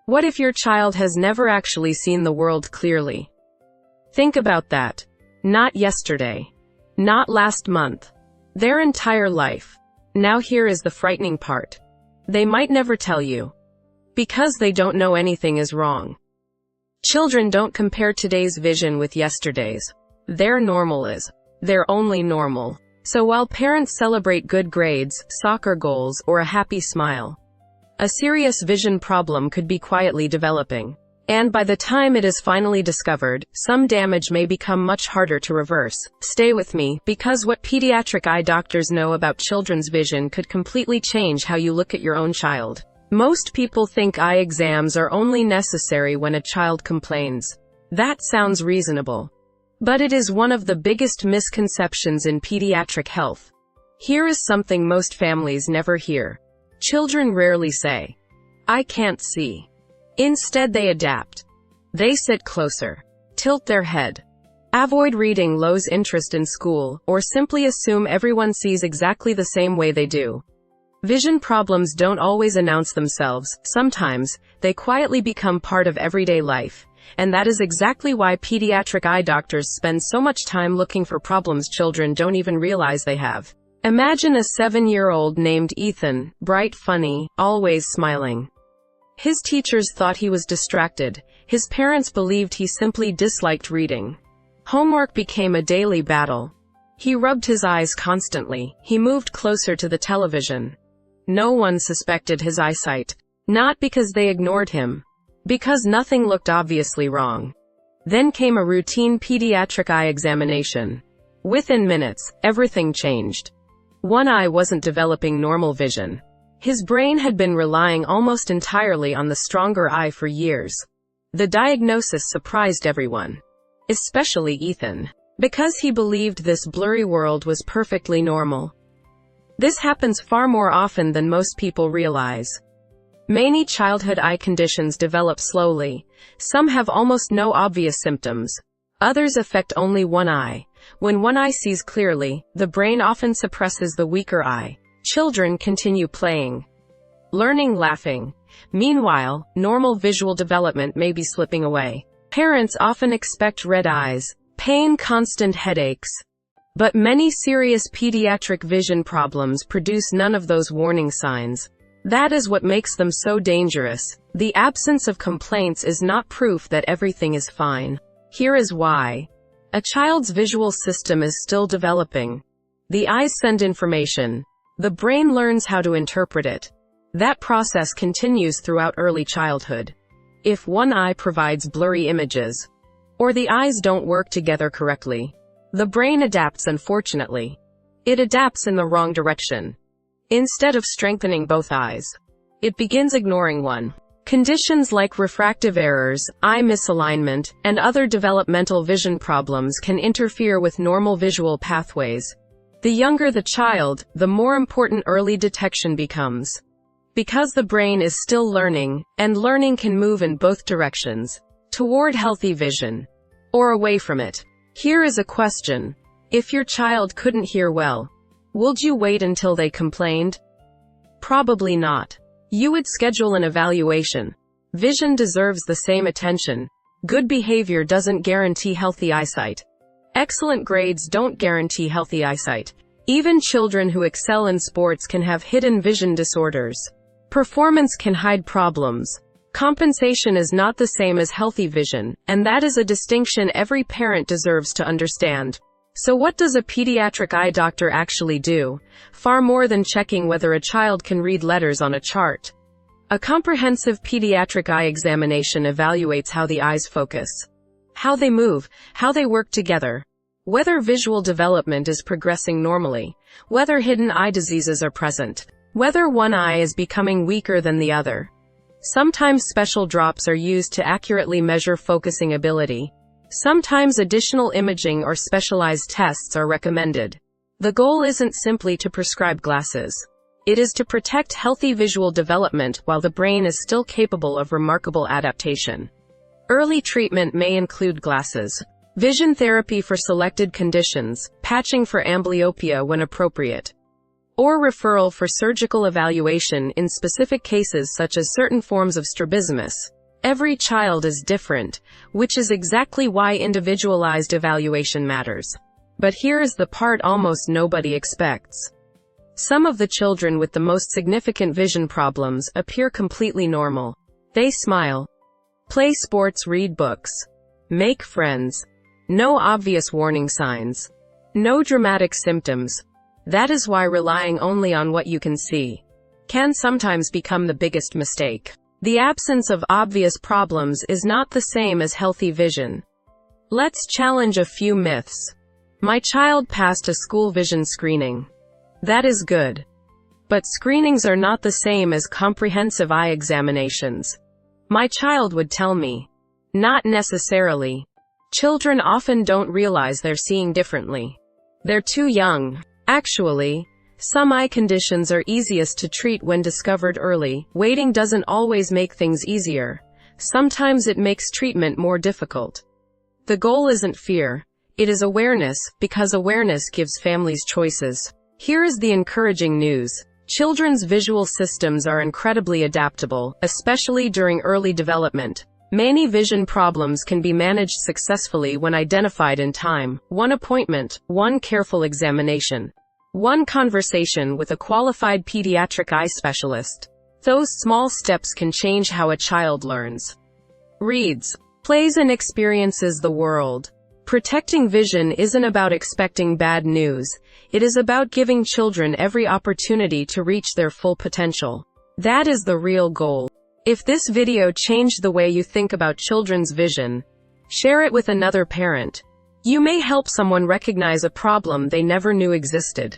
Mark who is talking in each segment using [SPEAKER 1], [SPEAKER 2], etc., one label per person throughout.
[SPEAKER 1] What if your child has never actually seen the world clearly? Think about that. Not yesterday. Not last month. Their entire life. Now here is the frightening part. They might never tell you. Because they don't know anything is wrong. Children don't compare today's vision with yesterday's. Their normal is. They're only normal. So while parents celebrate good grades, soccer goals, or a happy smile, a serious vision problem could be quietly developing. And by the time it is finally discovered, some damage may become much harder to reverse. Stay with me, because what pediatric eye doctors know about children's vision could completely change how you look at your own child. Most people think eye exams are only necessary when a child complains. That sounds reasonable. But it is one of the biggest misconceptions in pediatric health. Here is something most families never hear. Children rarely say, "I can't see." Instead they adapt. They sit closer, tilt their head, avoid reading, lose interest in school, or simply assume everyone sees exactly the same way they do. Vision problems don't always announce themselves. Sometimes, they quietly become part of everyday life. And that is exactly why pediatric eye doctors spend so much time looking for problems children don't even realize they have. Imagine a 7-year-old named Ethan, bright, funny, always smiling. His teachers thought he was distracted. His parents believed he simply disliked reading. Homework became a daily battle. He rubbed his eyes constantly. He moved closer to the television. No one suspected his eyesight. Not because they ignored him. Because nothing looked obviously wrong. Then came a routine pediatric eye examination. Within minutes, everything changed. One eye wasn't developing normal vision. His brain had been relying almost entirely on the stronger eye for years. The diagnosis surprised everyone. Especially Ethan. Because he believed this blurry world was perfectly normal. This happens far more often than most people realize. Many childhood eye conditions develop slowly. Some have almost no obvious symptoms. Others affect only one eye. When one eye sees clearly, the brain often suppresses the weaker eye. Children continue playing, learning, laughing. Meanwhile, normal visual development may be slipping away. Parents often expect red eyes, pain, constant headaches. But many serious pediatric vision problems produce none of those warning signs. That is what makes them so dangerous. The absence of complaints is not proof that everything is fine. Here is why. A child's visual system is still developing. The eyes send information. The brain learns how to interpret it. That process continues throughout early childhood. If one eye provides blurry images, or the eyes don't work together correctly, the brain adapts. Unfortunately, it adapts in the wrong direction. Instead of strengthening both eyes, it begins ignoring one. Conditions like refractive errors, eye misalignment, and other developmental vision problems can interfere with normal visual pathways. The younger the child, the more important early detection becomes. Because the brain is still learning, and learning can move in both directions, toward healthy vision, or away from it. Here is a question. If your child couldn't hear well, would you wait until they complained? Probably not. You would schedule an evaluation. Vision deserves the same attention. Good behavior doesn't guarantee healthy eyesight. Excellent grades don't guarantee healthy eyesight. Even children who excel in sports can have hidden vision disorders. Performance can hide problems. Compensation is not the same as healthy vision, and that is a distinction every parent deserves to understand. So what does a pediatric eye doctor actually do? Far more than checking whether a child can read letters on a chart. A comprehensive pediatric eye examination evaluates how the eyes focus, how they move, how they work together, whether visual development is progressing normally, whether hidden eye diseases are present, whether one eye is becoming weaker than the other. Sometimes special drops are used to accurately measure focusing ability. Sometimes additional imaging or specialized tests are recommended. The goal isn't simply to prescribe glasses. It is to protect healthy visual development while the brain is still capable of remarkable adaptation. Early treatment may include glasses, vision therapy for selected conditions, patching for amblyopia when appropriate, or referral for surgical evaluation in specific cases such as certain forms of strabismus. Every child is different, which is exactly why individualized evaluation matters. But here is the part almost nobody expects. Some of the children with the most significant vision problems appear completely normal. They smile, play sports, read books, make friends. No obvious warning signs. No dramatic symptoms. That is why relying only on what you can see can sometimes become the biggest mistake. The absence of obvious problems is not the same as healthy vision. Let's challenge a few myths. My child passed a school vision screening. That is good. But screenings are not the same as comprehensive eye examinations. My child would tell me. Not necessarily. Children often don't realize they're seeing differently. They're too young. Actually, some eye conditions are easiest to treat when discovered early. Waiting doesn't always make things easier. Sometimes it makes treatment more difficult. The goal isn't fear. It is awareness, because awareness gives families choices. Here is the encouraging news. Children's visual systems are incredibly adaptable, especially during early development. Many vision problems can be managed successfully when identified in time. One appointment, one careful examination, one conversation with a qualified pediatric eye specialist. Those small steps can change how a child learns, reads, plays, and experiences the world. Protecting vision isn't about expecting bad news. It is about giving children every opportunity to reach their full potential. That is the real goal. If this video changed the way you think about children's vision, share it with another parent. You may help someone recognize a problem they never knew existed.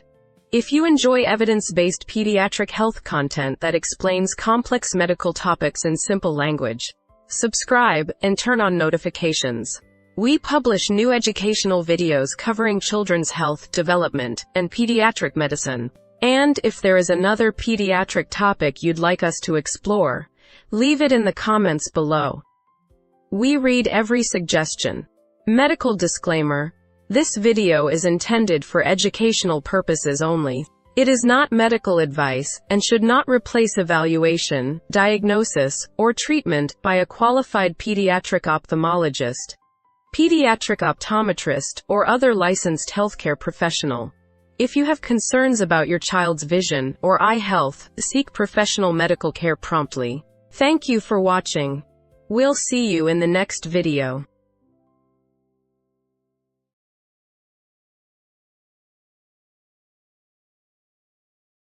[SPEAKER 1] If you enjoy evidence-based pediatric health content that explains complex medical topics in simple language, subscribe and turn on notifications. We publish new educational videos covering children's health, development, and pediatric medicine. And if there is another pediatric topic you'd like us to explore, leave it in the comments below. We read every suggestion. Medical disclaimer: this video is intended for educational purposes only. It is not medical advice, and should not replace evaluation, diagnosis, or treatment by a qualified pediatric ophthalmologist, pediatric optometrist, or other licensed healthcare professional. If you have concerns about your child's vision or eye health, seek professional medical care promptly. Thank you for watching. We'll see you in the next video.